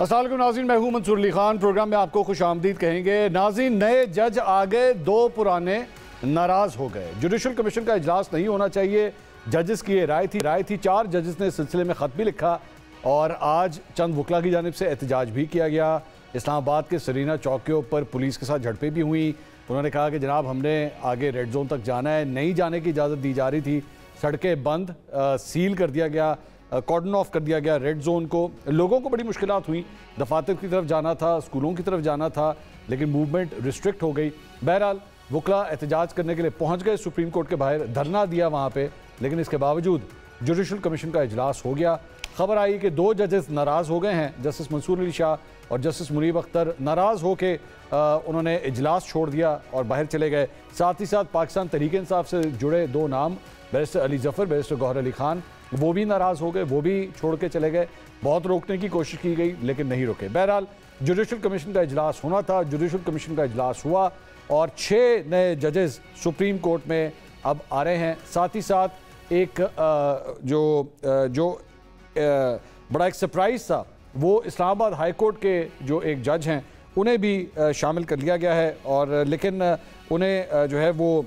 السلام علیکم ناظرین، میں ہوں منصور علی خان۔ پروگرام میں آپ کو خوش آمدید کہیں گے۔ ناظرین، نئے جج آگئے، دو پرانے ناراض ہو گئے۔ جوڈیشل کمیشن کا اجلاس نہیں ہونا چاہیے، ججز کی یہ رائے تھی۔ 4 ججز نے اس سلسلے میں خط بھی لکھا اور آج چند وکلا کی جانب سے احتجاج بھی کیا گیا۔ اسلام آباد کے سرینا چوک کے اوپر پولیس کے ساتھ جھڑپیں بھی ہوئیں۔ انہوں نے کہا کہ جناب ہم نے آگے ریڈ زون تک جانا ہے، نہیں جانے کی اجازت دی جا رہی تھی، سڑکیں بند، سیل کر دیا گیا، کارڈن آف کر دیا گیا ریڈ زون کو۔ لوگوں کو بڑی مشکلات ہوئیں، دفاتر کی طرف جانا تھا، اسکولوں کی طرف جانا تھا، لیکن موومنٹ ریسٹرکٹ ہو گئی۔ بہرحال وکلا احتجاج کرنے کے لیے پہنچ گئے سپریم کورٹ کے باہر، دھرنا دیا وہاں پہ، لیکن اس کے باوجود جوڈیشل کمیشن کا اجلاس ہو گیا۔ خبر آئی کہ 2 ججز ناراض ہو گئے ہیں، جسٹس منصور علی شاہ اور جسٹس منیب اختر ناراض ہو کے انہوں نے اجلاس چھوڑ دیا اور باہر چلے گئے۔ ساتھ ہی ساتھ پاکستان تحریک انصاف سے جڑے 2 نام، بیرسٹر علی ظفر، بیرسٹر گوہر علی خان، وہ بھی ناراض ہو گئے، وہ بھی چھوڑ کے چلے گئے۔ بہت روکنے کی کوشش کی گئی لیکن نہیں روکے۔ بہرحال جوڈیشل کمیشن کا اجلاس ہونا تھا، جوڈیشل کمیشن کا اجلاس ہوا اور 6 نئے ججز سپریم کورٹ میں اب آ رہے ہیں۔ ساتھ ہی ساتھ ایک جو بڑا ایک سرپرائز تھا، وہ اسلام آباد ہائی کورٹ کے جو ایک جج ہیں انہیں بھی شامل کر لیا گیا ہے، اور لیکن انہیں جو ہے وہ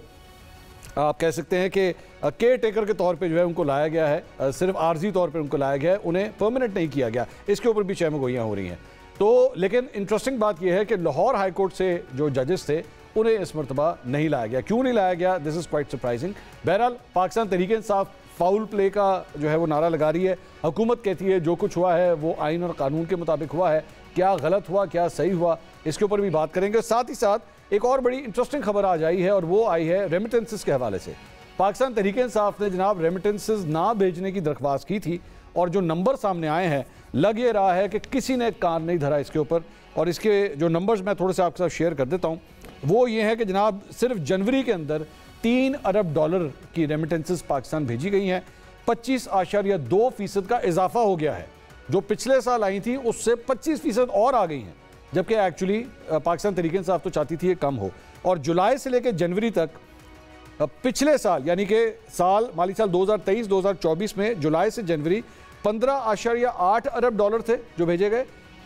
آپ کہہ سکتے ہیں کہ کیئر ٹیکر کے طور پہ جو ہے ان کو لایا گیا ہے، صرف عارضی طور پہ ان کو لایا گیا ہے، انہیں پرماننٹ نہیں کیا گیا۔ اس کے اوپر بھی چہمگوئیاں ہو رہی ہیں۔ تو لیکن انٹرسٹنگ بات یہ ہے کہ لاہور ہائی کورٹ سے جو ججز تھے انہیں اس مرتبہ نہیں لایا گیا۔ کیوں نہیں لایا گیا؟ دس از کوائٹ سرپرائزنگ۔ بہرحال پاکستان تحریک انصاف فاؤل پلے کا جو ہے وہ نعرہ لگا رہی ہے۔ حکومت کہتی ہے جو کچھ ہوا ہے وہ آئین اور قانون کے مطابق ہوا ہے، کیا غلط ہوا، کیا صحیح ہوا، اس کے اوپر بھی بات کریں گے۔ ساتھ ہی ساتھ ایک اور بڑی انٹرسٹنگ خبر آ جائی ہے، اور وہ آئی ہے ریمیٹنسز کے حوالے سے۔ پاکستان تحریک انصاف نے جناب ریمیٹنسز نہ بھیجنے کی درخواست کی تھی، اور جو نمبر سامنے آئے ہیں لگ یہ رہا ہے کہ کسی نے کان نہیں دھرا اس کے اوپر، اور اس کے جو نمبرز میں تھوڑے سے آپ کے ساتھ شیئر کر دیتا ہوں۔ وہ یہ ہے کہ جناب صرف جنوری کے اندر 3 ارب ڈالر کی ریمیٹنسز پاکستان بھیجی گئی ہیں، 25.2% کا اضافہ ہو گیا ہے۔ جو پچھلے سال آئی تھی اس سے 25% اور آ گئی ہیں، جبکہ ایکچولی پاکستان تحریک انصاف تو چاہتی تھی یہ کم ہو۔ اور جولائی سے لے کے جنوری تک پچھلے سال یعنی کہ مالی سال 2023-2024 میں جولائی سے جنوری 15.8 ارب ڈالر تھے جو بھیجے گئے۔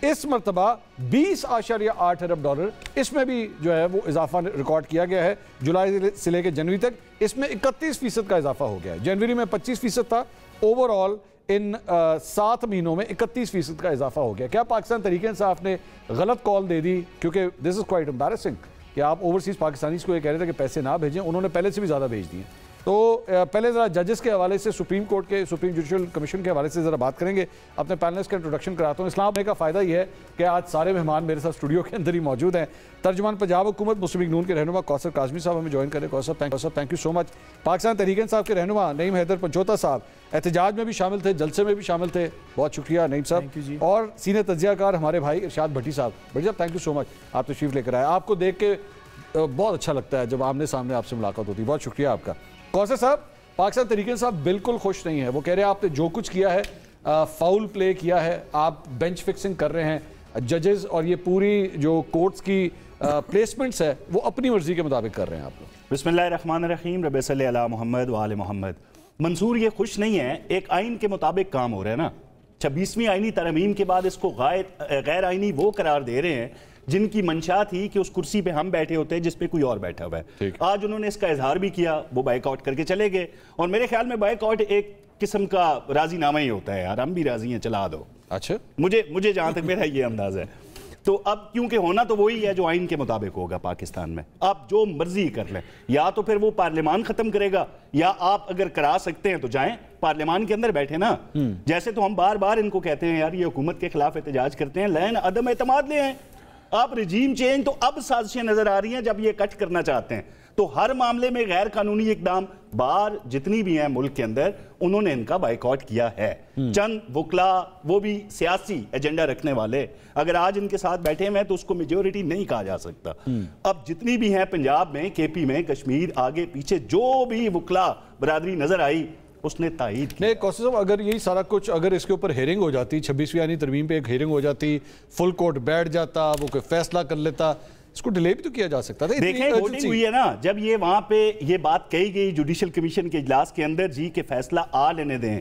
اس مرتبہ 20.8 ارب ڈالر، اس میں بھی جو ہے وہ اضافہ ریکارڈ کیا گیا ہے جولائی سے لے کے جنوری تک۔ اس میں 31% کا اضافہ ہو گیا ہے۔ جنوری میں 25% تھا، اوور آل ان 7 مہینوں میں 31% کا اضافہ ہو گیا۔ کیا پاکستان تحریک انصاف نے غلط کال دے دی؟ کیونکہ دس از کوائٹ امبیرسنگ کہ آپ اوورسیز پاکستانیز کو یہ کہہ رہے تھے کہ پیسے نہ بھیجیں، انہوں نے پہلے سے بھی زیادہ بھیج دیے۔ تو پہلے ذرا ججز کے حوالے سے، سپریم کورٹ کے سپریم جوڈیشل کمیشن کے حوالے سے ذرا بات کریں گے۔ اپنے پینلسٹ کا انٹروڈکشن کراتا ہوں۔ اسلام آباد کا فائدہ یہ ہے کہ آج سارے مہمان میرے ساتھ اسٹوڈیو کے اندر ہی موجود ہیں۔ ترجمان پنجاب حکومت مسلم لیگ نون کے رہنما کوثر کاظمی صاحب ہمیں جوائن کریں۔ کوثر تھینک یو سو مچ۔ پاکستان تحریک انصاف کے رہنما نعیم حیدر پنچوتا صاحب احتجاج میں بھی شامل تھے، جلسے میں بھی شامل تھے، بہت شکریہ نعیم صاحب۔ اور سینئر تجزیہ کار ہمارے بھائی ارشاد بھٹی صاحب تھینک یو سو مچ، آپ تشریف لے کر آئے۔ آپ کو دیکھ کے بہت اچھا لگتا ہے جب آمنے سامنے آپ سے ملاقات ہوتی ہے، بہت شکریہ آپ کا۔ کوثر صاحب، پاکستان تحریک انصاف بالکل خوش نہیں ہے، وہ کہہ رہے ہیں آپ نے جو کچھ کیا ہے فاؤل پلے کیا ہے، آپ بینچ فکسنگ کر رہے ہیں، ججز اور یہ پوری جو کورٹس کی پلیسمنٹس ہے وہ اپنی مرضی کے مطابق کر رہے ہیں آپ لوگ۔ بسم اللہ الرحمن الرحیم، رب صلی علی محمد وآل محمد۔ منصور یہ خوش نہیں ہے، ایک آئین کے مطابق کام ہو رہا ہے نا۔ 26ویں آئینی ترمیم کے بعد اس کو غیر آئینی وہ قرار دے رہے ہیں جن کی منشا تھی کہ اس کرسی پہ ہم بیٹھے ہوتے ہیں جس پہ کوئی اور بیٹھا ہوا ہے۔ آج انہوں نے اس کا اظہار بھی کیا، وہ بائیک آؤٹ کر کے چلے گئے، اور میرے خیال میں بائیک آؤٹ ایک قسم کا راضی نامہ ہی ہوتا ہے، یار ہم بھی راضی ہیں، چلا دو۔ اچھا، مجھے جہاں تک میرا یہ انداز ہے۔ تو اب کیونکہ ہونا تو وہی ہے جو آئین کے مطابق ہوگا پاکستان میں، آپ جو مرضی کر لیں، یا تو پھر وہ پارلیمان ختم کرے گا، یا آپ اگر کرا سکتے ہیں تو جائیں پارلیمان کے اندر بیٹھے نا۔ جیسے تو ہم بار بار ان کو کہتے ہیں یار یہ حکومت کے خلاف احتجاج کرتے ہیں، لین عدم اعتماد لے آئیں۔ آپ رجیم چینج تو اب سازشیں نظر آ رہی ہیں جب یہ کٹ کرنا چاہتے ہیں، تو ہر معاملے میں غیر قانونی اقدام بار جتنی بھی ہیں ملک کے اندر انہوں نے ان کا بائیک آؤٹ کیا ہے۔ چند وکلا، وہ بھی سیاسی ایجنڈا رکھنے والے، اگر آج ان کے ساتھ بیٹھے ہوئے ہیں تو اس کو میجورٹی نہیں کہا جا سکتا۔ اب جتنی بھی ہیں پنجاب میں، کے پی میں، کشمیر، آگے پیچھے جو بھی وکلا برادری نظر آئی اس نے تائید کی۔ نہیں کوثر صاحب، اگر یہی سارا کچھ اگر اس کے اوپر ہیرنگ ہو جاتی، 26ویں آئینی ترمیم پہ ایک ہیرنگ ہو جاتی، فل کورٹ بیٹھ جاتا، وہ کوئی فیصلہ کر لیتا، اس کو ڈیلے بھی تو کیا جا سکتا تھا۔ دیکھیں ووٹنگ ہوئی ہے نا، جب یہ وہاں پہ یہ بات کہی گئی جوڈیشل کمیشن کے اجلاس کے اندر جی کہ فیصلہ آ لینے دیں،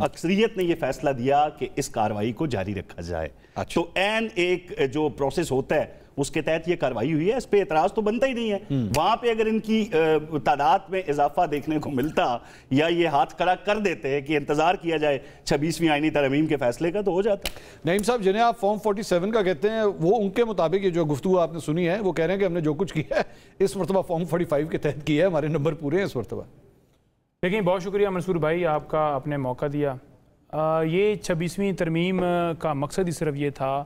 اکثریت نے یہ فیصلہ دیا کہ اس کارروائی کو جاری رکھا جائے. تو این ایک جو پروسیس ہوتا ہے اس کے تحت یہ کارروائی ہوئی ہے، اس پہ اعتراض تو بنتا ہی نہیں ہے. وہاں پہ اگر ان کی تعداد میں اضافہ دیکھنے کو ملتا یا یہ ہاتھ کھڑا کر دیتے کہ انتظار کیا جائے 26ویں آئینی ترمیم کے فیصلے کا، تو ہو جاتا. نعیم صاحب، جنہیں آپ فارم 47 کا کہتے ہیں، وہ ان کے مطابق یہ جو گفتگو آپ نے سنی ہے، وہ کہہ رہے ہیں کہ ہم نے جو کچھ کیا ہے اس مرتبہ فارم 45 کے تحت کیا ہے، ہمارے نمبر پورے ہیں اس مرتبہ. لیکن بہت شکریہ منصور بھائی، آپ کا آپ نے موقع دیا. یہ 26ویں ترمیم کا مقصد ہی صرف یہ تھا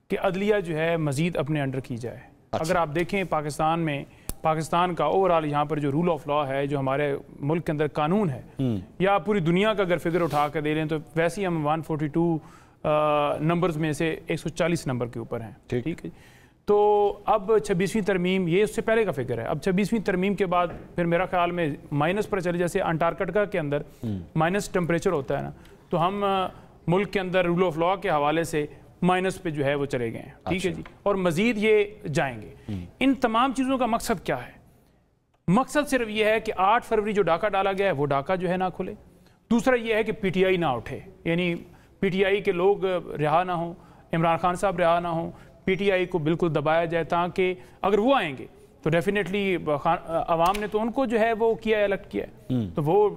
کہ عدلیہ جو ہے مزید اپنے انڈر کی جائے. اگر آپ دیکھیں پاکستان میں، پاکستان کا اوورال یہاں پر جو رول آف لا ہے، جو ہمارے ملک کے اندر قانون ہے، یا پوری دنیا کا اگر فگر اٹھا کر دے لیں تو ویسے ہی ہم 142 نمبرز میں سے 140 نمبر کے اوپر ہیں. ٹھیک ہے. تو اب 26ویں ترمیم، یہ اس سے پہلے کا فگر ہے. اب 26ویں ترمیم کے بعد پھر میرا خیال میں مائنس پر چلے، جیسے انٹارکٹیکا کے اندر مائنس ٹمپریچر ہوتا ہے نا، تو ہم ملک کے اندر رول آف لا کے حوالے سے مائنس پہ جو ہے وہ چلے گئے ہیں. ٹھیک ہے جی. اور مزید یہ جائیں گے. ان تمام چیزوں کا مقصد کیا ہے؟ مقصد صرف یہ ہے کہ 8 فروری جو ڈاکہ ڈالا گیا ہے وہ ڈاکہ جو ہے نہ کھلے. دوسرا یہ ہے کہ پی ٹی آئی نہ اٹھے، یعنی پی ٹی آئی کے لوگ رہا نہ ہوں، عمران خان صاحب رہا نہ ہوں، پی ٹی آئی کو بالکل دبایا جائے، تاکہ اگر وہ آئیں گے تو ڈیفینیٹلی عوام نے تو ان کو جو ہے وہ کیا ہے، الیکٹ کیا ہے، تو وہ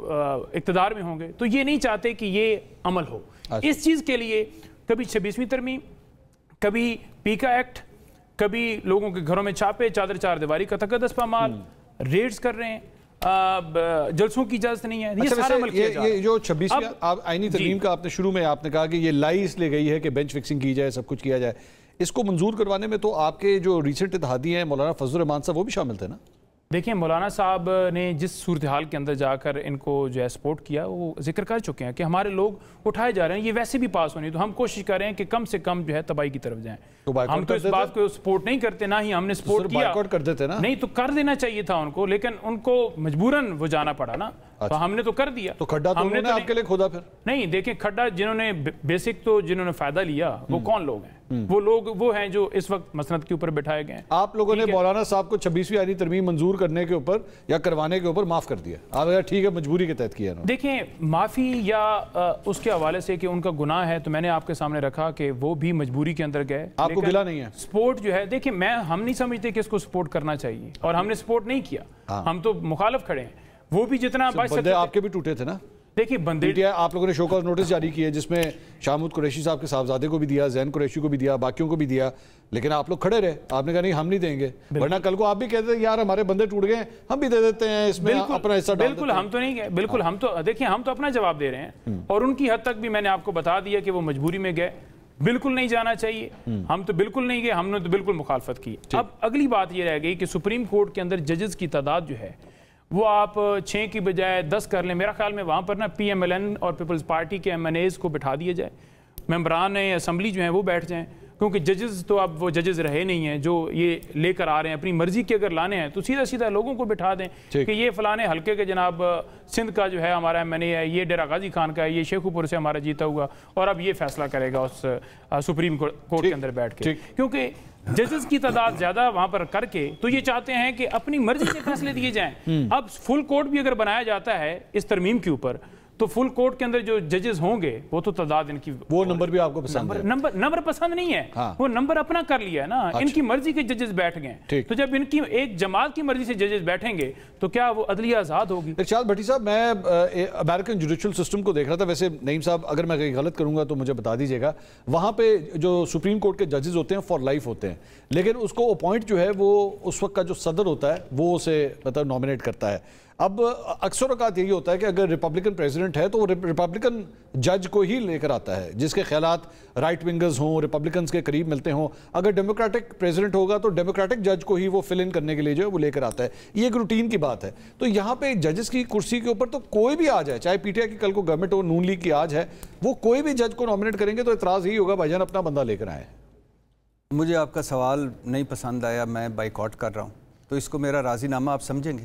اقتدار میں ہوں گے. تو یہ نہیں چاہتے کہ یہ عمل ہو. اس چیز کے لیے کبھی 26ویں ترمیم، کبھی پیکا ایکٹ، کبھی لوگوں کے گھروں میں چھاپے، چادر چار دیواری کا تقدس پامال، ریڈز کر رہے ہیں، جلسوں کی اجازت نہیں ہے. یہ سارا عمل کیا جا رہا ہے. یہ جو 26ویں آئینی ترمیم کا آپ نے شروع میں آپ نے کہا کہ یہ لائی اس لیے گئی ہے کہ بینچ فکسنگ کی جائے، سب کچھ کیا جائے. اس کو منظور کروانے میں تو آپ کے جو ریسنٹ اتحادی ہیں مولانا فضل الرحمان صاحب، وہ بھی شامل تھے نا؟ دیکھیں، مولانا صاحب نے جس صورتحال کے اندر جا کر ان کو جو ہے سپورٹ کیا، وہ ذکر کر چکے ہیں کہ ہمارے لوگ اٹھائے جا رہے ہیں، یہ ویسے بھی پاس ہونی، تو ہم کوشش کر رہے ہیں کہ کم سے کم جو ہے تباہی کی طرف جائیں. ہم تو اس بات کو سپورٹ نہیں کرتے، نہ ہی ہم نے سپورٹ کیا. کر دیتے نا؟ نہیں، تو کر دینا چاہیے تھا ان کو، لیکن ان کو مجبوراً وہ جانا پڑا نا. تو ہم نے تو کر دیا. تو کھڈا تو انہوں نے آپ کے لیے کھودا پھر؟ نہیں، دیکھیں، کھڈا جنہوں نے بیسک تو جنہوں نے فائدہ لیا وہ کون لوگ ہیں؟ وہ لوگ وہ ہیں جو اس وقت مسند کے اوپر بٹھائے گئے ہیں. آپ لوگوں نے مولانا صاحب کو 26ویں آئینی ترمیم منظور کرنے کے اوپر یا کروانے کے اوپر معاف کر دیا. آپ اگر ٹھیک ہے مجبوری کے تحت کیا. دیکھیں، معافی یا اس کے حوالے سے کہ ان کا گناہ ہے، تو میں نے آپ کے سامنے رکھا کہ وہ بھی مجبوری کے اندر گئے. آپ کو گلا نہیں ہے؟ سپورٹ جو ہے، دیکھیں، ہم نہیں سمجھتے کہ اس کو سپورٹ کرنا چاہیے، اور ہم نے سپورٹ نہیں کیا. ہم تو مخالف کھڑے ہیں. وہ بھی جتنا بندے آپ کے بھی ٹوٹے تھے نا. دیکھیے، بندے آپ لوگوں نے شو کاز نوٹس جاری کیے جس میں شاہ محمود قریشی صاحب کے صاحبزادے کو بھی دیا، زین قریشی کو بھی دیا، باقیوں کو بھی دیا، لیکن آپ لوگ کھڑے رہے. آپ نے کہا نہیں، ہم نہیں دیں گے، ورنہ کل کو آپ بھی کہتے ہیں یار ہمارے بندے ٹوٹ گئے، ہم بھی دے دیتے ہیں اس میں اپنا حصہ ڈال دیتے ہیں. بالکل ہم تو نہیں گئے. بالکل ہم تو دیکھیں، ہم تو اپنا جواب دے رہے ہیں، اور ان کی حد تک بھی میں نے آپ کو بتا دیا کہ وہ مجبوری میں گئے. بالکل نہیں جانا چاہیے. ہم تو بالکل نہیں گئے، ہم نے تو بالکل مخالفت کی. اب اگلی بات یہ رہ گئی کہ سپریم کورٹ کے اندر ججز کی تعداد جو ہے وہ آپ 6 کی بجائے 10 کر لیں. میرا خیال میں وہاں پر نا پی ایم ایل این اور پیپلز پارٹی کے MNAs کو بٹھا دیا جائے، ممبران اسمبلی جو ہیں وہ بیٹھ جائیں، کیونکہ ججز تو اب وہ ججز رہے نہیں ہیں جو یہ لے کر آ رہے ہیں. اپنی مرضی کے اگر لانے ہیں تو سیدھا سیدھا لوگوں کو بٹھا دیں کہ یہ فلانے حلقے کے جناب سندھ کا جو ہے ہمارا MNA ہے، یہ ڈیرہ غازی خان کا ہے، یہ شیخو پور سے ہمارا جیتا ہوا، اور اب یہ فیصلہ کرے گا اس سپریم کورٹ کے اندر بیٹھ کے. کیونکہ ججز کی تعداد زیادہ وہاں پر کر کے تو یہ چاہتے ہیں کہ اپنی مرضی سے فیصلے دیے جائیں. اب فل کورٹ بھی اگر بنایا جاتا ہے اس ترمیم کے اوپر تو فل کورٹ کے اندر جو ججز ہوں گے وہ تو تعداد ان کی، وہ نمبر بھی آپ کو پسند ہے؟ نمبر پسند نہیں ہے، وہ نمبر اپنا کر لیا ہے نا. ان کی مرضی کے ججز بیٹھ گئے، تو جب ان کی ایک جماعت کی مرضی سے ججز بیٹھیں گے تو کیا وہ عدلیہ آزاد ہوگی؟ ارشاد بھٹی صاحب، میں امریکن جوڈیشل سسٹم کو دیکھ رہا تھا. ویسے نعیم صاحب اگر میں کہیں غلط کروں گا تو مجھے بتا دیجیے گا. وہاں پہ جو سپریم کورٹ کے ججز ہوتے ہیں فار لائف ہوتے ہیں، لیکن اس کو اپوائنٹ جو ہے وہ اس وقت کا جو صدر ہوتا ہے وہ اسے مطلب نامنیٹ کرتا ہے. اب اکثر اوقات یہی ہوتا ہے کہ اگر ریپبلکن پریزیڈنٹ ہے تو وہ ریپبلکن جج کو ہی لے کر آتا ہے جس کے خیالات رائٹ ونگرز ہوں، ریپبلکنز کے قریب ملتے ہوں. اگر ڈیموکریٹک پریزیڈنٹ ہوگا تو ڈیموکریٹک جج کو ہی وہ فل ان کرنے کے لیے جو ہے وہ لے کر آتا ہے. یہ ایک روٹین کی بات ہے. تو یہاں پہ ججز کی کرسی کے اوپر تو کوئی بھی آ جائے، چاہے پی ٹی آئی کی کل کو گورنمنٹ ہو، نون لیگ کی آج ہے، وہ کوئی بھی جج کو نامنیٹ کریں گے تو اعتراض ہی ہوگا بھائی جان اپنا بندہ لے کر آئے. مجھے آپ کا سوال نہیں پسند آیا، میں بائیکاٹ کر رہا ہوں، تو اس کو میرا راضی نامہ آپ سمجھیں گے؟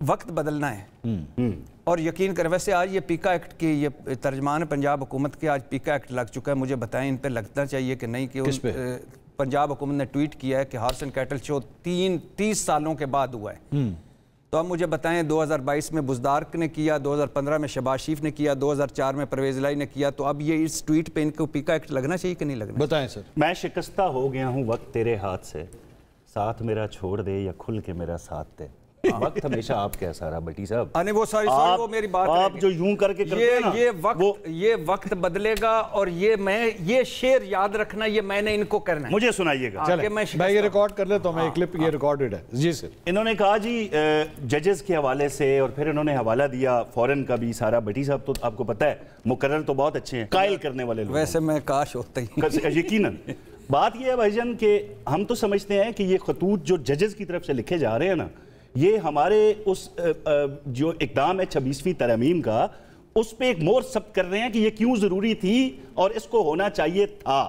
وقت بدلنا ہے اور یقین کریں. ویسے آج یہ پیکا ایکٹ کی یہ ترجمان پنجاب حکومت کے آج پیکا ایکٹ لگ چکا ہے. مجھے بتائیں ان پہ لگنا چاہیے کہ نہیں کہ پنجاب حکومت نے ٹویٹ کیا ہے کہ ہارس اینڈ کیٹل شو 30 سالوں کے بعد ہوا ہے. تو اب مجھے بتائیں 2022 میں بزدار نے کیا, 2015 میں شہباز شریف نے کیا, 2004 میں پرویز الہی نے کیا. تو اب یہ اس ٹویٹ پہ ان کو پیکا ایکٹ لگنا چاہیے کہ نہیں لگنا؟ بتائیں سر. میں شکستہ ہو گیا ہوں وقت تیرے ہاتھ سے, ساتھ میرا چھوڑ دے یا کھل کے میرا ساتھ دے. وقت ہمیشہ آپ کے سارا بٹی صاحب. وہ ساری وہ میری بات آپ جو یوں کر کے کرتے ہیں نا, یہ وقت بدلے گا اور یہ شعر یاد رکھنا, یہ میں نے ان کو کرنا ہے. مجھے سنائیے گا. میں یہ ریکارڈ کر لیتا ہوں, میں کلپ یہ ریکارڈڈ ہے. جی سر. انہوں نے کہا جی ججز کے حوالے سے, اور پھر انہوں نے حوالہ دیا فورن کا بھی. سارا بٹی صاحب تو آپ کو پتہ ہے مقرر تو بہت اچھے ہیں, قائل کرنے والے لوگ. ویسے میں کاش ہوتا ہی. یقیناً بات یہ ہے بھائی جان کہ ہم تو سمجھتے ہیں کہ یہ خطوط جو ججز کی طرف سے لکھے جا رہے ہیں نا, یہ ہمارے اس جو اقدام ہے 26ویں ترمیم کا, اس پہ ایک مور ثبت کر رہے ہیں کہ یہ کیوں ضروری تھی اور اس کو ہونا چاہیے تھا.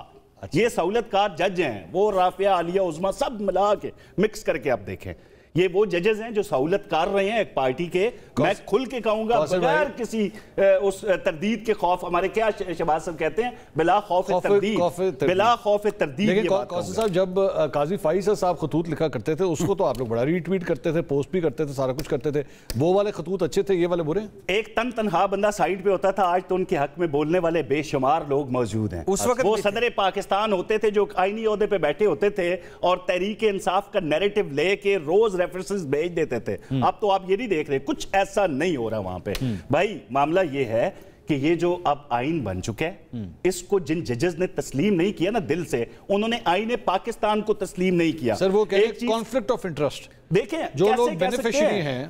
یہ سہولت کار جج ہیں, وہ رافعہ, عالیہ, عظمیٰ سب ملا کے مکس کر کے آپ دیکھیں. یہ وہ ججز ہیں جو سہولت کار رہے ہیں ایک پارٹی کے. میں کھل کے کہوں گا بغیر کسی اس تردید کے خوف, ہمارے کیا شہباز صاحب کہتے ہیں, بلا خوف تردید, بلا خوف تردید. لیکن قاضی صاحب جب قاضی فائز صاحب خطوط لکھا کرتے تھے اس کو تو آپ لوگ بڑا ری ٹویٹ کرتے تھے, پوسٹ بھی کرتے تھے, سارا کچھ کرتے تھے. وہ والے خطوط اچھے تھے, یہ والے برے؟ ایک تنہا بندہ سائیڈ پہ ہوتا تھا, آج تو ان کے حق میں بولنے والے بے شمار لوگ موجود ہیں. وہ صدر پاکستان ہوتے تھے جو آئینی عہدے پہ بیٹھے ہوتے تھے اور تحریک انصاف کا نیریٹو لے کے روز ریفرنسز بھیج دیتے تھے. اب تو آپ یہ نہیں دیکھ رہے, کچھ ایسا نہیں ہو رہا وہاں پہ. بھائی معاملہ یہ ہے کہ یہ جو اب آئین بن چکا ہے, اس کو جن ججز نے تسلیم نہیں کیا نا دل سے, انہوں نے آئین پاکستان کو تسلیم نہیں کیا. سر وہ کہتے ہیں کانفلکٹ آف انٹرسٹ. دیکھیں جو لوگ بینیفیشری ہیں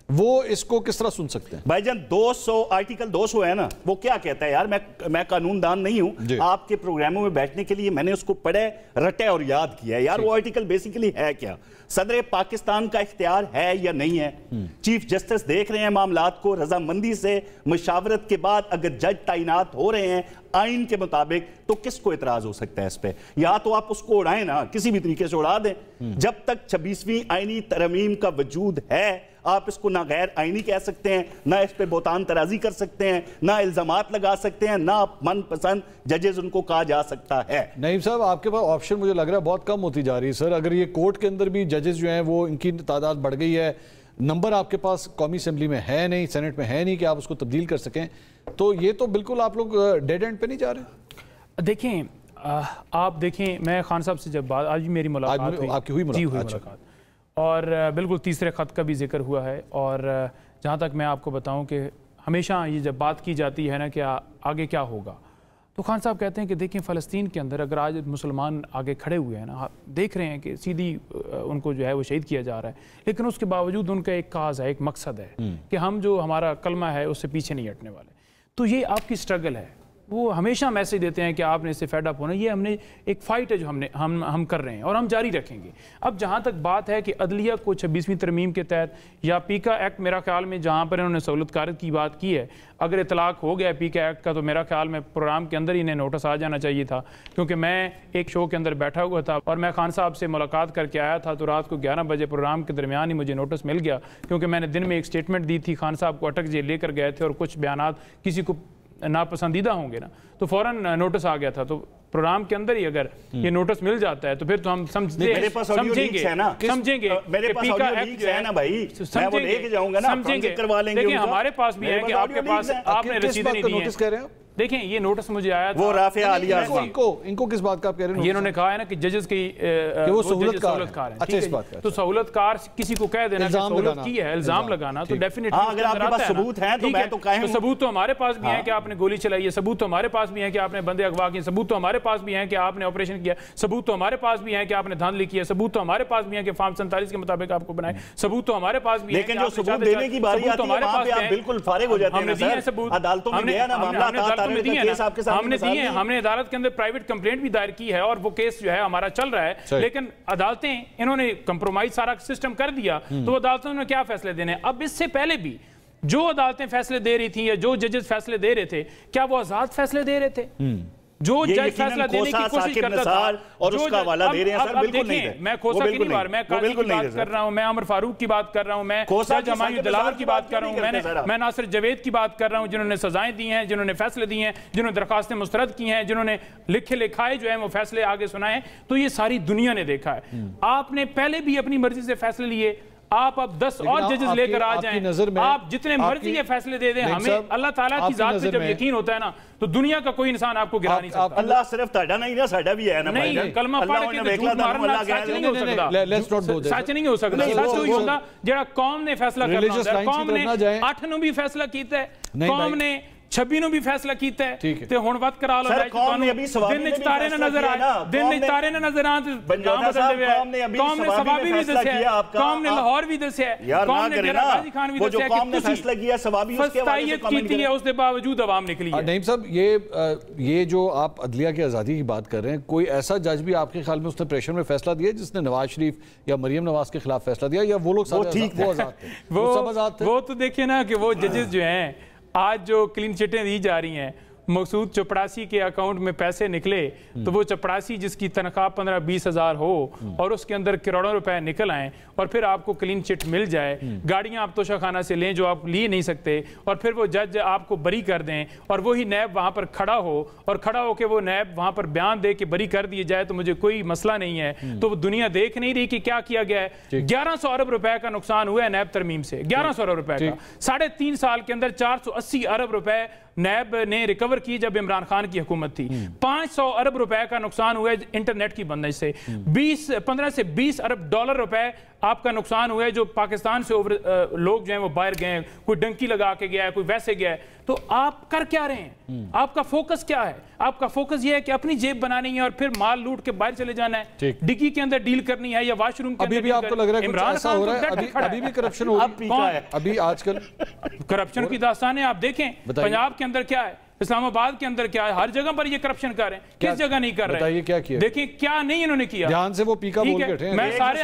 وہ اس کو کس طرح سن سکتے ہیں؟ بھائی جان 200 آرٹیکل 200 ہے نا, وہ کیا کہتا ہے یار, میں قانون دان نہیں ہوں, آپ کے پروگراموں میں بیٹھنے کے لیے میں نے اس کو پڑھے, رٹے اور یاد کیا ہے. یار وہ آرٹیکل بیسیکلی ہے کیا, صدر پاکستان کا اختیار ہے یا نہیں ہے. چیف جسٹس دیکھ رہے ہیں معاملات کو رضامندی سے, مشاورت کے بعد اگر جج تعینات ہو رہے ہیں آئین کے مطابق, تو کس کو اعتراض ہو سکتا ہے اس پہ؟ یا تو آپ اس کو اڑائیں نا, کسی بھی طریقے سے اڑا دیں. جب تک 26ویں آئینی ترمیم کا وجود ہے, آپ اس کو نہ غیر آئینی کہہ سکتے ہیں, نہ اس پہ بہتان ترازی کر سکتے ہیں, نہ الزامات لگا سکتے ہیں, نہ من پسند ججز ان کو کہا جا سکتا ہے. نعیم صاحب آپ کے پاس آپشن مجھے لگ رہا ہے بہت کم ہوتی جا رہی ہے. سر اگر یہ کورٹ کے اندر بھی ججز جو ہیں وہ ان کی تعداد بڑھ گئی ہے, نمبر آپ کے پاس قومی اسمبلی میں ہے نہیں, سینٹ میں ہے نہیں کہ آپ اس کو تبدیل کر سکیں, تو یہ تو بالکل آپ لوگ ڈیڈ اینڈ پہ نہیں جا رہے؟ دیکھیں آپ دیکھیں, میں خان صاحب سے جب بات, آج بھی میری ملاقات ہوئی, آپ کی ہوئی ملاقات, اور بالکل تیسرے خط کا بھی ذکر ہوا ہے. اور جہاں تک میں آپ کو بتاؤں کہ ہمیشہ یہ جب بات کی جاتی ہے نا کہ آگے کیا ہوگا, تو خان صاحب کہتے ہیں کہ دیکھیں فلسطین کے اندر اگر آج مسلمان آگے کھڑے ہوئے ہیں نا, دیکھ رہے ہیں کہ سیدھی ان کو جو ہے وہ شہید کیا جا رہا ہے, لیکن اس کے باوجود ان کا ایک کاز ہے, ایک مقصد ہے کہ ہم جو ہمارا کلمہ ہے اس سے پیچھے نہیں ہٹنے والے. تو یہ آپ کی سٹرگل ہے. وہ ہمیشہ میسیج دیتے ہیں کہ آپ نے اس سے فیڈ اپ ہونا, یہ ہم نے ایک فائٹ ہے جو ہم کر رہے ہیں اور ہم جاری رکھیں گے. اب جہاں تک بات ہے کہ عدلیہ کو 26ویں ترمیم کے تحت یا پیکا ایکٹ, میرا خیال میں جہاں پر انہوں نے سہولت کاری کی بات کی ہے, اگر اطلاق ہو گیا پیکا ایکٹ کا, تو میرا خیال میں پروگرام کے اندر ہی انہیں نوٹس آ جانا چاہیے تھا. کیونکہ میں ایک شو کے اندر بیٹھا ہوا تھا اور میں خان صاحب سے ملاقات کر کے آیا تھا, تو رات کو 11 بجے پروگرام کے درمیان ہی مجھے نوٹس مل گیا, کیونکہ میں نے دن میں ایک سٹیٹمنٹ دی تھی, خان صاحب کو اٹک جیل لے کر گئے تھے اور کچھ بیانات کسی کو ناپسندیدہ ہوں گے نا, تو فوراً نوٹس آ گیا تھا. تو پروگرام کے اندر ہی اگر یہ نوٹس مل جاتا ہے تو پھر تو ہم سمجھیں گے لیکن ہمارے پاس بھی ہے کہ آپ کے پاس آپ نے رسیدیں نہیں دی ہیں. دیکھیں یہ نوٹس مجھے آیا تھا, وہ رافعہ عالیہ ان کو کس بات کا آپ کہہ رہے ہیں؟ یہ انہوں نے کہا ہے نا کہ ججز کی وہ سہولت کار ہیں. اچھا اس بات کا, تو سہولت کار کسی کو کہہ دینا کہ سہولت کی ہے, الزام لگانا, تو ڈیفینیٹلی اگر آپ کے پاس ثبوت ہیں تو میں تو قائم ہوں. ثبوت تو ہمارے پاس بھی ہیں کہ آپ نے گولی چلائی ہے, ثبوت تو ہمارے پاس بھی ہیں کہ آپ نے بندے اغوا کیے, ثبوت تو ہمارے پاس بھی ہیں کہ آپ نے آپریشن کیا, ثبوت تو ہمارے پاس بھی ہیں کہ آپ نے دھاندلی کی ہے, ثبوت تو ہمارے پاس بھی ہیں کہ فارم 47 کے مطابق آپ کو بنائے, ثبوت تو ہمارے پاس بھی ہیں. لیکن جو ثبوت دینے کی باری آتی ہے وہاں پہ آپ بالکل فارغ ہو جاتے ہیں سر. عدالتوں میں گیا نا معاملہ, ہم نے عدالت کے اندر پرائیویٹ کمپلینٹ بھی دائر کی ہے اور وہ کیس جو ہے ہمارا چل رہا ہے, لیکن عدالتیں انہوں نے کمپرومائز سارا سسٹم کر دیا, تو عدالتوں نے کیا فیصلے دینے. اب اس سے پہلے بھی جو عدالتیں فیصلے دے رہی تھیں یا جو ججز فیصلے دے رہے تھے, کیا وہ آزاد فیصلے دے رہے تھے؟ جو جج فیصلہ دینے کی کوشش کرتا تھا اور اس کا حوالہ دے رہے ہیں سر، بالکل نہیں دے. میں کھوسا کی نہیں بات، میں قاضی کی بات کر رہا ہوں، میں عمر فاروق کی بات کر رہا ہوں، میں جج ہمایوں دلاور کی بات کر رہا ہوں، میں ناصر جاوید کی بات کر رہا ہوں، جنہوں نے سزائیں دی ہیں، جنہوں نے فیصلے دی ہیں، جنہوں نے درخواستیں مسترد کی ہیں، جنہوں نے لکھے لکھائے جو ہیں وہ فیصلے آگے سنائے. تو یہ ساری دنیا نے دیکھا ہے. آپ نے پہلے بھی اپنی مرضی سے فیصلے لیے، آپ اب 10 اور ججز لے کر آ جائیں، آپ جتنے مرضی یہ فیصلے دے دیں، ہمیں اللہ تعالیٰ کی ذات پہ جب یقین ہوتا ہے نا تو دنیا کا کوئی انسان آپ کو گرا نہیں سکتا. اللہ صرف تہاڈا نہیں نا، ساڈا بھی ہے نا. نہیں، کلمہ پڑھ کے تو جھوٹ مارنا سچ نہیں ہو سکتا، سچ نہیں ہو سکتا. سچ ہوئی ہوگا جڑا قوم نے فیصلہ کرنا ہوتا ہے. قوم نے 8 نو بھی فیصلہ کیتا ہے، قوم نے 26 نو بھی فیصلہ کیتا ہے تے ہن وقت کرا لو. دن وچ تارے نہ نظر آئے، دن وچ تارے نہ نظر آن نام بدل دے. قوم نے ثوابی بھی دسیا ہے، قوم نے لاہور بھی دسیا ہے، قوم نے ڈیرہ غازی خان بھی دسیا ہے کہ فیصلہ کیا ثوابی اس کے حوالے سے کامنٹ کیتی ہے، اس دے باوجود عوام نکلی ہے. نعیم صاحب یہ جو آپ عدلیہ کی آزادی کی بات کر رہے ہیں، کوئی ایسا جج بھی آپ کے خیال میں اس نے پریشر میں فیصلہ دیا جس نے نواز شریف یا مریم نواز کے خلاف فیصلہ دیا، یا وہ لوگ آزاد تھے؟ وہ تو دیکھیں نا کہ وہ ججز جو ہیں آج جو کلین چٹیں دی جا رہی ہیں، مقصود چپڑاسی کے اکاؤنٹ میں پیسے نکلے تو وہ چپڑاسی جس کی تنخواہ 15-20 ہزار ہو اور اس کے اندر کروڑوں روپے نکل آئیں اور پھر آپ کو کلین چٹ مل جائے، گاڑیاں آپ توشہ خانہ سے لیں جو آپ لیے نہیں سکتے، اور پھر وہ جج آپ کو بری کر دیں اور وہی نیب وہاں پر کھڑا ہو کے وہ نیب وہاں پر بیان دے کہ بری کر دیے جائے تو مجھے کوئی مسئلہ نہیں ہے. تو وہ دنیا دیکھ نہیں رہی کہ کیا کیا گیا ہے. 1100 ارب روپے کا نقصان ہوا ہے نیب ترمیم سے، 1100 ارب روپے کا. 3.5 سال کے اندر 480 ارب روپے نیب نے ریکور کی جب عمران خان کی حکومت تھی. 500 ارب روپے کا نقصان ہوا ہے انٹرنیٹ کی بندش سے. 15 سے 20 ارب ڈالر روپے آپ کا نقصان ہوا ہے جو پاکستان سے لوگ جو ہیں وہ باہر گئے ہیں، کوئی ڈنکی لگا کے گیا ہے، کوئی ویسے گیا ہے. تو آپ کر کیا رہے ہیں؟ آپ کا فوکس کیا ہے؟ آپ کا فوکس یہ ہے کہ اپنی جیب بنانی ہے اور پھر مال لوٹ کے باہر چلے جانا ہے، ڈگی کے اندر ڈیل کرنی ہے یا واش روم کے اندر. ابھی بھی آپ کو لگ رہا ہے کچھ ایسا ہو رہا ہے؟ ابھی بھی کرپشن ہو رہا ہے؟ ابھی آج کل کرپشن کی داستانیں آپ دیکھیں، پنجاب کے اندر کیا ہے، اسلام آباد کے اندر کیا ہے، ہر جگہ پر یہ کرپشن کر رہے ہیں. کس جگہ نہیں کر رہے ہیں؟ دیکھیں کیا نہیں انہوں نے کیا. دھیان سے وہ پیکا بول کے میں سارے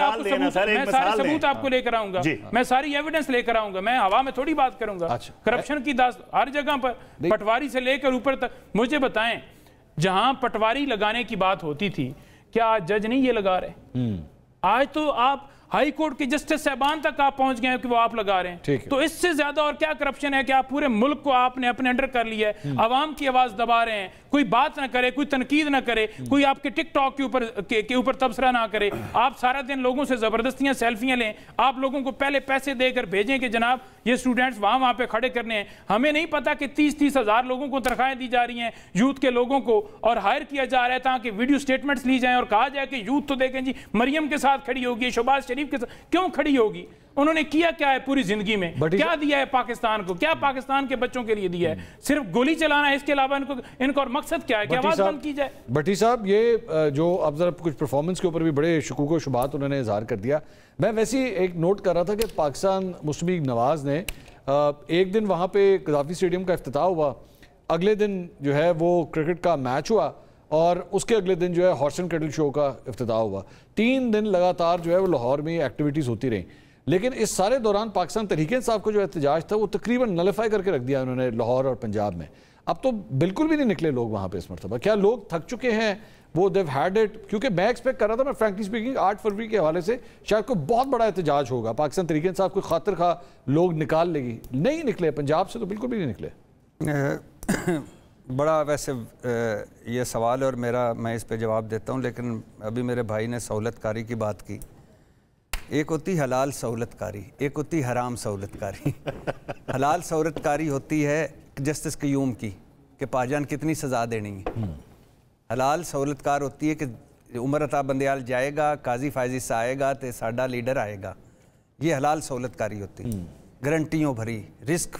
ثبوت آپ کو لے کر آؤں گا، میں ساری ایویڈنس لے کر آؤں گا، میں ہوا میں تھوڑی بات کروں گا. کرپشن کی ہر جگہ پر پٹواری سے لے کر اوپر تک. مجھے بتائیں جہاں پٹواری لگانے کی بات ہوتی تھی کیا جج نہیں یہ لگا رہے؟ آج تو آپ ہائی کورٹ کے جسٹس صاحبان تک آپ پہنچ گئے ہیں کہ وہ آپ لگا رہے ہیں. تو اس سے زیادہ اور کیا کرپشن ہے کہ آپ پورے ملک کو آپ نے اپنے انڈر کر لیا ہے، عوام کی آواز دبا رہے ہیں، کوئی بات نہ کرے، کوئی تنقید نہ کرے، کوئی آپ کے ٹک ٹاک کے اوپر تبصرہ نہ کرے. آپ سارا دن لوگوں سے زبردستیاں سیلفیاں لیں، آپ لوگوں کو پہلے پیسے دے کر بھیجیں کہ جناب یہ اسٹوڈنٹس وہاں پہ کھڑے کرنے ہیں. ہمیں نہیں پتا کہ 30 ہزار لوگوں کو تنخواہیں دی جا رہی ہیں، یوتھ کے لوگوں کو، اور ہائر کیا جا رہا ہے تاکہ ویڈیو سٹیٹمنٹس لی جائیں اور کہا جائے کہ یوتھ تو دیکھیں جی مریم کے ساتھ کھڑی ہوگی، شہباز شریف کے ساتھ. کیوں کھڑی ہوگی؟ انہوں نے کیا کیا ہے پوری زندگی میں؟ کیا دیا ہے پاکستان کو؟ کیا پاکستان کے بچوں کے لیے دیا ہے؟ صرف گولی چلانا ہے، اس کے علاوہ ان کو اور مقصد کیا ہے کہ آواز بند کی جائے؟ بھٹی صاحب یہ جو اب ذرا کچھ پرفارمنس کے اوپر بھی بڑے شکوک و شبہات انہوں نے اظہار کر دیا. میں ویسے ایک نوٹ کر رہا تھا کہ پاکستان مسلم لیگ نواز نے ایک دن وہاں پہ قذافی اسٹیڈیم کا افتتاح ہوا، اگلے دن جو ہے وہ کرکٹ کا میچ ہوا اور اس کے اگلے دن جو ہے ہارس اینڈ کیٹل شو کا افتتاح ہوا. 3 دن لگاتار جو ہے وہ لاہور میں ایکٹیویٹیز ہوتی رہیں. لیکن اس سارے دوران پاکستان تحریک انصاف کو جو احتجاج تھا وہ تقریباً نلیفائی کر کے رکھ دیا انہوں نے لاہور اور پنجاب میں. اب تو بالکل بھی نہیں نکلے لوگ وہاں پہ اس مرتبہ. کیا لوگ تھک چکے ہیں؟ وہ دیو ہیڈ اٹ. کیونکہ میں ایکسپیکٹ کر رہا تھا، میں فرینکلی اسپیکنگ 8 فروری کے حوالے سے شاید کوئی بہت بڑا احتجاج ہوگا، پاکستان تحریک انصاف کوئی خاطر خواہ لوگ نکال لے گی. نہیں نکلے، پنجاب سے تو بالکل بھی نہیں نکلے. بڑا ویسے یہ سوال اور میں اس پہ جواب دیتا ہوں، لیکن ابھی میرے بھائی نے سہولت کاری کی بات کی. ایک ہوتی حلال سہولت کاری، ایک ہوتی حرام سہولت کاری. حلال سہولت کاری ہوتی ہے جسٹس قیوم کی کہ پاجان کتنی سزا دینی ہے. حلال سہولت کار ہوتی ہے کہ عمر عطا بندیال جائے گا، قاضی فائزی سے آئے گا تو ساڈا لیڈر آئے گا. یہ حلال سہولت کاری ہوتی ہے، گارنٹیوں بھری، رسک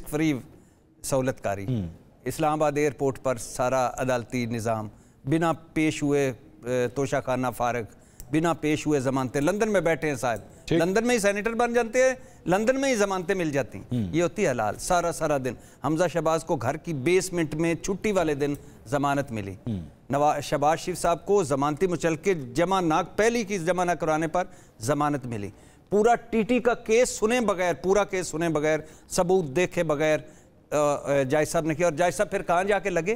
فری سہولت کاری. اسلام آباد ایئرپورٹ پر سارا عدالتی نظام، بنا پیش ہوئے توشہ خانہ فارغ، بنا پیش ہوئے ضمانتیں. لندن میں بیٹھے ہیں صاحب، لندن میں ہی سینیٹر بن جاتے ہیں، لندن میں ہی ضمانتیں مل جاتی ہیں. یہ ہوتی ہے حلال. سارا دن حمزہ شہباز کو گھر کی بیسمنٹ میں چھٹی والے دن ضمانت ملی. شہباز شریف صاحب کو ضمانتی مچلقے پہلی کی جمع نہ کرانے پر ضمانت ملی. پورا ٹی ٹی کا کیس سنے بغیر، پورا کیس سنے بغیر، ثبوت دیکھے بغیر جائز صاحب نے کیا. اور جائز صاحب پھر کہاں جا کے لگے؟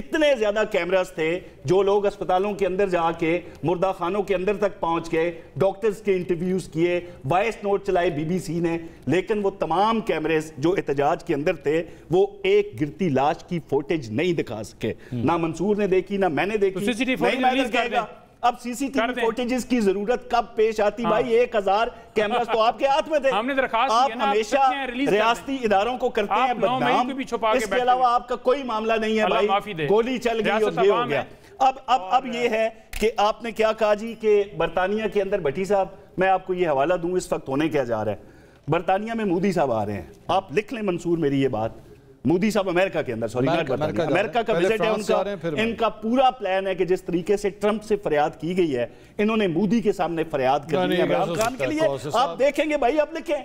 اتنے زیادہ کیمراز تھے جو لوگ اسپتالوں کے اندر جا کے مردہ خانوں کے اندر تک پہنچ گئے, ڈاکٹرز کے انٹرویوز کیے, وائس نوٹ چلائے بی بی سی نے, لیکن وہ تمام کیمرز جو احتجاج کے اندر تھے وہ ایک گرتی لاش کی فوٹیج نہیں دکھا سکے. نہ منصور نے دیکھی, نہ میں نے دیکھی. نہیں میں کہے گا اب سی سی ٹی وی فوٹیجز کی ضرورت کب پیش آتی؟ بھائی 1000 کیمراز تو آپ کے ہاتھ میں تھے. آپ ہمیشہ ریاستی اداروں کو کرتے ہیں بدنام, اس کے علاوہ آپ کا کوئی معاملہ نہیں ہے بھائی. گولی چل گئی اور یہ ہو گیا. اب یہ ہے کہ آپ نے کیا کہا جی کہ برطانیہ کے اندر بھٹی صاحب, میں آپ کو یہ حوالہ دوں اس وقت ہونے کیا جا رہا ہے. برطانیہ میں مودی صاحب آ رہے ہیں, آپ لکھ لیں منصور میری یہ بات. مودی صاحب امریکہ کے اندر, سوری امریکہ کا وزٹ ہے ان کا. ان کا پورا پلان ہے کہ جس طریقے سے ٹرمپ سے فریاد کی گئی ہے, انہوں نے مودی کے سامنے فریاد کرنی ہے عمران خان کے لیے. آپ دیکھیں گے بھائی, اب لکھیں,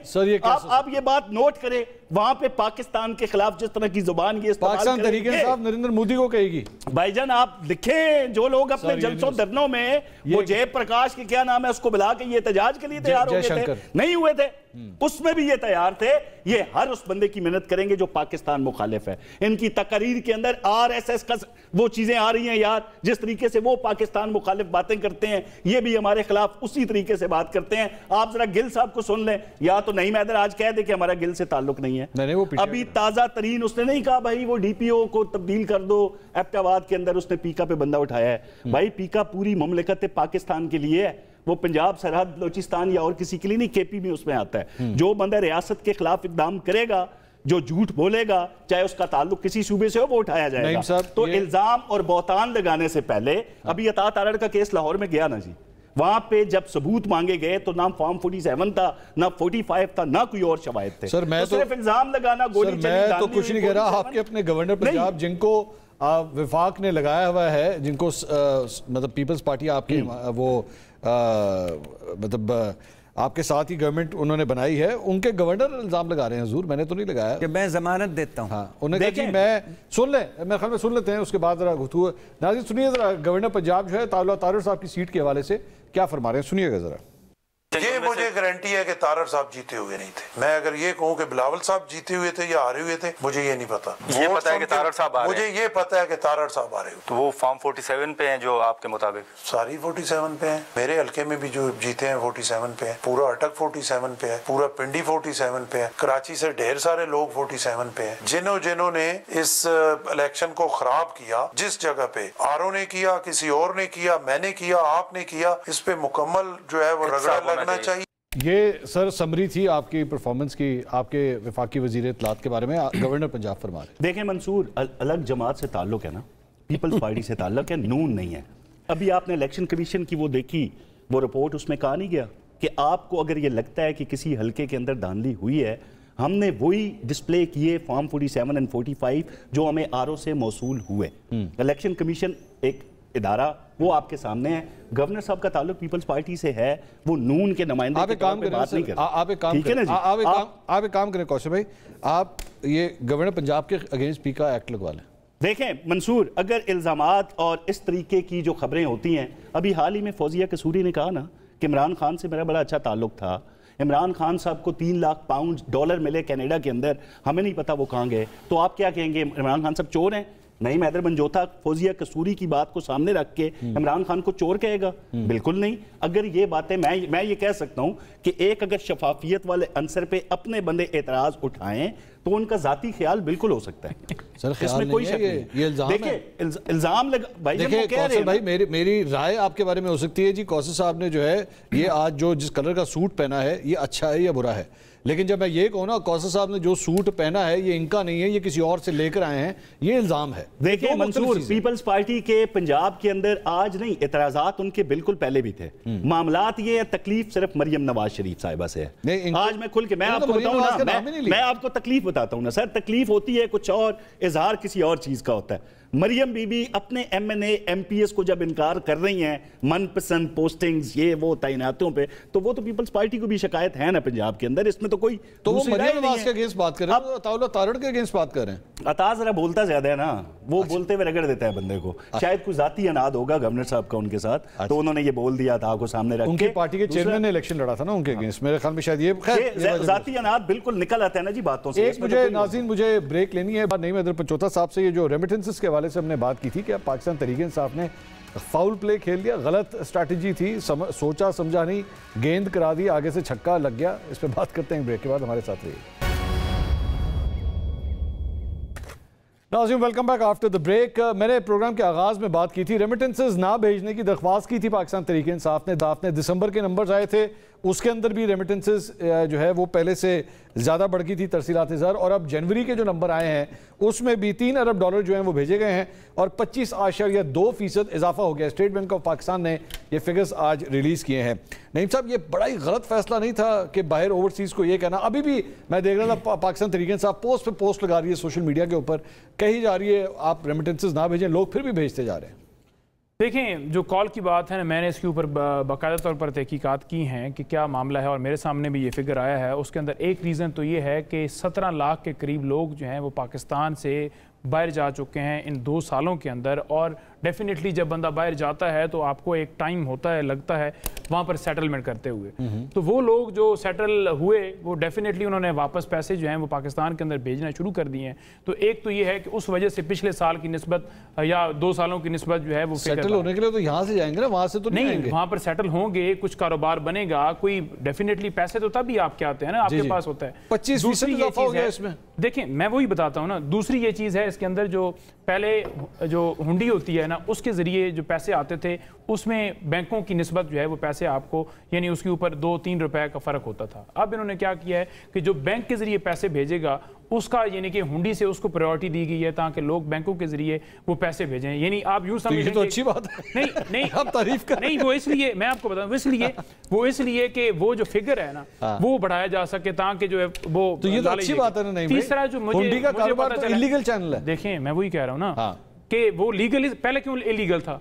آپ یہ بات نوٹ کریں, وہاں پہ پاکستان کے خلاف جس طرح کی زبان یہ پاکستان تحریک انصاف نریندر مودی کو کہے گی. بھائی جان آپ لکھیں, جو لوگ اپنے جلسوں دھرنوں میں وہ جے پرکاش کے کیا نام ہے اس کو بلا کے یہ احتجاج کے لیے تیار ہو گئے تھے, نہیں ہوئے تھے, اس میں بھی یہ تیار تھے. یہ ہر اس بندے کی محنت کریں گے جو پاکستان مخالف ہے. ان کی تقاریر کے اندر آر ایس ایس کا وہ چیزیں آ رہی ہیں یار, جس طریقے سے وہ پاکستان مخالف باتیں کرتے ہیں یہ بھی ہمارے خلاف اسی طریقے سے بات کرتے ہیں. آپ ذرا گل صاحب کو سن لیں, یا تو نعیم حیدر آج کہہ دے کہ ہمارا گل سے تعلق نہیں ہے. ابھی تازہ ترین اس نے نہیں کہا بھائی وہ ڈی پی او کو تبدیل کر دو, ایبٹ آباد کے اندر اس نے پیکا پہ بندہ اٹھایا ہے. بھائی پیکا پوری مملکت پاکستان کے لیے ہے, وہ پنجاب سرحد بلوچستان یا اور کسی کے لیے نہیں, کے پی بھی اس میں آتا ہے. جو بندہ ریاست کے خلاف اقدام کرے گا, جو جھوٹ بولے گا, چاہے اس کا تعلق کسی صوبے سے ہو, وہ اٹھایا جائے گا. تو الزام اور بہتان لگانے سے پہلے, ابھی عطا تارڑ کا کیس لاہور میں گیا نا جی, وہاں پہ جب ثبوت مانگے گئے تو نہ فارم 47 تھا, نہ 45 تھا, نہ کوئی اور شواہد تھے. سر میں تو صرف الزام لگانا, گولی چلی, میں تو کچھ نہیں کہہ رہا. آپ کے اپنے گورنر پنجاب جن کو وفاق نے لگایا ہوا ہے, جن کو مطلب پیپلز پارٹی آپ کے وہ مطلب آپ کے ساتھ ہی گورنمنٹ انہوں نے بنائی ہے, ان کے گورنر الزام لگا رہے ہیں حضور, میں نے تو نہیں لگایا کہ میں ضمانت دیتا ہوں. ہاں انہوں نے کہا جی میں سن لیں, میرے خیال میں سن لیتے ہیں, اس کے بعد ذرا گفتگو. ناظرین سنیے ذرا گورنر پنجاب جو ہے طاولہ طارڑ صاحب کی سیٹ کے حوالے سے کیا فرما رہے ہیں, سنیے گا ذرا. یہ مجھے گارنٹی ہے کہ طارڑ صاحب جیتے ہوئے نہیں تھے. میں اگر یہ کہوں کہ بلاول صاحب جیتے ہوئے تھے یا ہارے ہوئے تھے, مجھے یہ نہیں پتا. یہ پتا ہے کہ طارڑ صاحب آ رہے ہیں, مجھے یہ پتا ہے کہ طارڑ صاحب آ رہے ہوئے. تو وہ فارم 47 پہ ہیں جو آپ کے مطابق ساری 47 پہ ہیں. میرے حلقے میں بھی جو جیتے ہیں 47 پہ ہیں, پورا اٹک 47 پہ ہے, پورا پنڈی 47 پہ ہے, کراچی سے ڈھیر سارے لوگ 47 پہ ہیں. جنہوں نے اس الیکشن کو خراب کیا, جس جگہ پہ آرو نے کیا, کسی اور نے کیا, میں نے کیا, آپ نے کیا, اس پہ مکمل جو ہے وہ رگڑا لگنا چاہیے. یہ سر سمری تھی آپ کی پرفارمنس کی, آپ کے وفاقی وزیر اطلاعات کے بارے میں گورنر پنجاب فرما رہے ہیں. دیکھیں منصور, الگ جماعت سے تعلق ہے نا, پیپلز پارٹی سے تعلق ہے, نون نہیں ہے. ابھی آپ نے الیکشن کمیشن کی وہ دیکھی, وہ رپورٹ, اس میں کہا نہیں گیا کہ آپ کو اگر یہ لگتا ہے کہ کسی حلقے کے اندر دھاندلی ہوئی ہے, ہم نے وہی ڈسپلے کیے فارم 47 اور 45 جو ہمیں آرو سے موصول ہوئے. الیکشن کمیشن ایک ادارہ, وہ آپ کے سامنے ہے. گورنر صاحب کا تعلق پیپلز پارٹی سے ہے, وہ نون کے نمائندے کے طور پہ بات نہیں کرتے. آپ ایک کام کریں کوثر بھائی, آپ یہ گورنر پنجاب کے اگینسٹ پیکا ایکٹ لگوا لیں. دیکھیں منصور, اگر الزامات اور اس طریقے کی جو خبریں ہوتی ہیں, ابھی حال ہی میں فوزیہ قصوری نے کہا نا کہ عمران خان سے میرا بڑا اچھا تعلق تھا, عمران خان صاحب کو 3 لاکھ پاؤنڈ ڈالر ملے کینیڈا کے اندر, ہمیں نہیں پتا وہ کہاں گئے. تو آپ کیا کہیں گے, عمران خان صاحب چور ہیں؟ نہیں, حیدر منجوتا فوزیہ قصوری کی بات کو سامنے رکھ کے عمران خان کو چور کہے گا؟ بالکل نہیں. اگر یہ باتیں, میں یہ کہہ سکتا ہوں کہ ایک اگر شفافیت والے عنصر پہ اپنے بندے اعتراض اٹھائیں تو ان کا ذاتی خیال بالکل ہو سکتا ہے. سر اس میں کوئی شک نہیں, یہ الزام ہے. دیکھیں الزام دیکھیں کوثر بھائی, میری رائے آپ کے بارے میں ہو سکتی ہے جی, کوثر صاحب نے جو ہے یہ آج جو جس کلر کا سوٹ پہنا ہے یہ اچھا ہے یا برا ہے, لیکن جب میں یہ کہوں نا کوثر صاحب نے جو سوٹ پہنا ہے یہ ان کا نہیں ہے, یہ کسی اور سے لے کر آئے ہیں, یہ الزام ہے. دیکھیں منصور, پیپلز پارٹی کے پنجاب کے اندر آج نہیں, اعتراضات ان کے بالکل پہلے بھی تھے. معاملات یہ ہے, تکلیف صرف مریم نواز شریف صاحبہ سے ہے. آج میں کھل کے میں آپ کو بتاؤں نا, میں آپ کو تکلیف بتاتا ہوں نا سر, تکلیف ہوتی ہے کچھ اور, اظہار کسی اور چیز کا ہوتا ہے. مریم بی بی اپنے M N A M P S کو جب انکار کر رہی ہیں من پسند پوسٹنگز یہ وہ تعیناتوں پہ, تو وہ تو پیپلز پارٹی کو بھی شکایت ہے نا پنجاب کے اندر, اس میں تو کوئی. تو وہ مریم نواز کے اگینسٹ بات کر رہے ہیں, طاولہ طارڑ کے اگینسٹ بات کر رہے ہیں. عطا ذرا بولتا زیادہ ہے نا, وہ بولتے ہوئے رگڑ دیتا ہے بندے کو. شاید کوئی ذاتی اناد ہوگا گورنر صاحب کا ان کے ساتھ, تو انہوں نے یہ بول دیا تھا کو سامنے رکھ کے. ان کی پارٹی کے چیئرمین نے الیکشن لڑا تھا نا ان کے اگینسٹ, میرے خیال میں شاید یہ ذاتی اناد بالکل نکل آتا ہے نا جی باتوں سے. ایک مجھے ناظرین مجھے بریک لینی ہے. نعیم حیدر پنجوتا صاحب سے یہ جو ریمیٹنسز کے حوالے حوالے سے ہم نے بات کی تھی کہ پاکستان تحریک انصاف نے فاؤل پلے کھیل دیا, غلط اسٹریٹجی تھی, سوچا سمجھا نہیں, گیند کرا دی, آگے سے چھکا لگ گیا. اس پہ بات کرتے ہیں بریک کے بعد, ہمارے ساتھ رہیے. ناظرین welcome back after the break. میں نے پروگرام کے آغاز میں بات کی تھی, ریمیٹنسز نہ بھیجنے کی درخواست کی تھی پاکستان تحریک انصاف نے. دعوت نے دسمبر کے نمبرز آئے تھے, اس کے اندر بھی ریمیٹنسز جو ہے وہ پہلے سے زیادہ بڑھ گئی تھی ترسیلات زر, اور اب جنوری کے جو نمبر آئے ہیں اس میں بھی $3 ارب جو ہیں وہ بھیجے گئے ہیں اور 25.2% اضافہ ہو گیا. اسٹیٹ بینک آف پاکستان نے یہ فگرز آج ریلیز کیے ہیں. نعیم صاحب, یہ بڑا ہی غلط فیصلہ نہیں تھا کہ باہر اوورسیز کو یہ کہنا؟ ابھی بھی میں دیکھ رہا تھا پاکستان تحریک انصاف پوسٹ پہ پوسٹ لگا رہی ہے سوشل میڈیا کے اوپر, کہی جا رہی ہے آپ ریمیٹنسز نہ بھیجیں, لوگ پھر بھی بھیجتے جا رہے ہیں. دیکھیں, جو کال کی بات ہے نا, میں نے اس کے اوپر باقاعدہ طور پر تحقیقات کی ہیں کہ کیا معاملہ ہے, اور میرے سامنے بھی یہ فگر آیا ہے. اس کے اندر ایک ریزن تو یہ ہے کہ 17 لاکھ کے قریب لوگ جو ہیں وہ پاکستان سے باہر جا چکے ہیں ان 2 سالوں کے اندر, اور ڈیفینیٹلی جب بندہ باہر جاتا ہے تو آپ کو ایک ٹائم ہوتا ہے, لگتا ہے وہاں پر سیٹلمنٹ کرتے ہوئے. تو وہ لوگ جو سیٹل ہوئے وہ ڈیفینیٹلی انہوں نے واپس پیسے جو ہیں وہ پاکستان کے اندر بھیجنا شروع کر دیے ہیں. تو ایک تو یہ ہے کہ اس وجہ سے پچھلے سال کی نسبت یا 2 سالوں کی نسبت جو ہے وہ سیٹل ہونے کے لیے تو یہاں سے جائیں گے نا, وہاں سے تو نہیں آئیں گے. وہاں پر سیٹل ہوں گے, کچھ کاروبار بنے گا, کوئی ڈیفینیٹلی پیسے تو تبھی آپ کے آتے ہیں نا, آپ کے پاس ہوتا ہے. 25% اضافہ ہو گیا اس میں. دیکھیں, میں وہی بتاتا ہوں نا, دوسری یہ چیز ہے اس کے اندر, جو پہلے جو ہنڈی ہوتی ہے نا, اس کے ذریعے جو پیسے آتے تھے اس میں بینکوں کی نسبت جو ہے وہ پیسے آپ کو, یعنی اس کے اوپر 2-3 روپے کا فرق ہوتا تھا. اب انہوں نے کیا کیا ہے کہ جو بینک کے ذریعے پیسے بھیجے گا اس کا, یعنی کہ ہنڈی سے اس کو پرائیورٹی دی گئی ہے تاکہ لوگ بینکوں کے ذریعے وہ پیسے بھیجیں. یعنی آپ یوں سمجھیں تو اچھی بات ہے. نہیں آپ تعریف کریں. نہیں, وہ اس لیے میں آپ کو بتاؤں, وہ اس لیے کہ وہ جو فگر ہے نا وہ بڑھایا جا سکے تاکہ جو ہے وہ, تو یہ تو اچھی بات ہے نا. نہیں, تیسرا جو ہنڈی کا کاروبار تو انلیگل چینل ہے. دیکھیں, میں وہی کہہ رہا ہوں نا کہ وہ لیگل, پہلے کیوں انلیگل تھا,